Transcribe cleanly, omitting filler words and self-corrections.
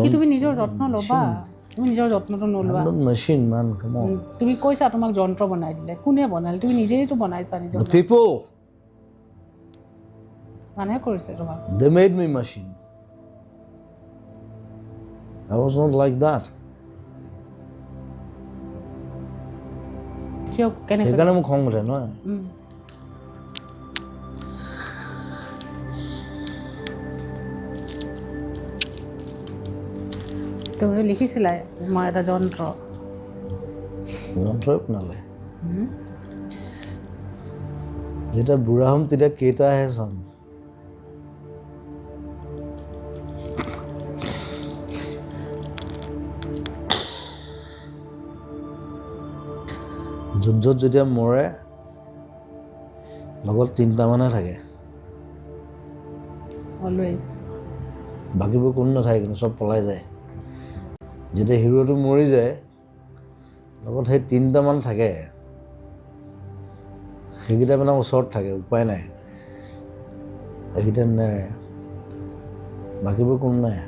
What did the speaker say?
কি তুমি নিজৰ যত্ন ল'বা তুমি নিজৰ যত্নটো নলোৱা মেচিন মান কাম অন তুমি কৈছা তোমাক যন্ত্ৰ বনাই দিলে কোনে বনালে তুমি নিজেইতো বনাইছা নিজৰ the people মানুহে কৰিছে তোমাক they made me machine I was not like that কিয় কেনেকৈ সেইকাৰণে মোক খং উঠে নহয় তুমি লিখিছিলা মই এটা যন্ত্ৰই বনালে যেতিয়া বুঢ়া হ'ম তেতিয়া কেইটাহে চাম যুদ্ধত যেতিয়া মৰে লগত 3টা মানুহে থাকে অলৱেজ বাকীবোৰ কোনো নাথাকে কিন্তু চব পলাই যায় যেতিয়া হিৰোটো মৰি যায় লগত সেই 3টা মান থাকে সেইকেইটা মানে ওচৰত থাকে উপায় নাই সেইকেইটা নেৰে বাকীবোৰ কোনো নাই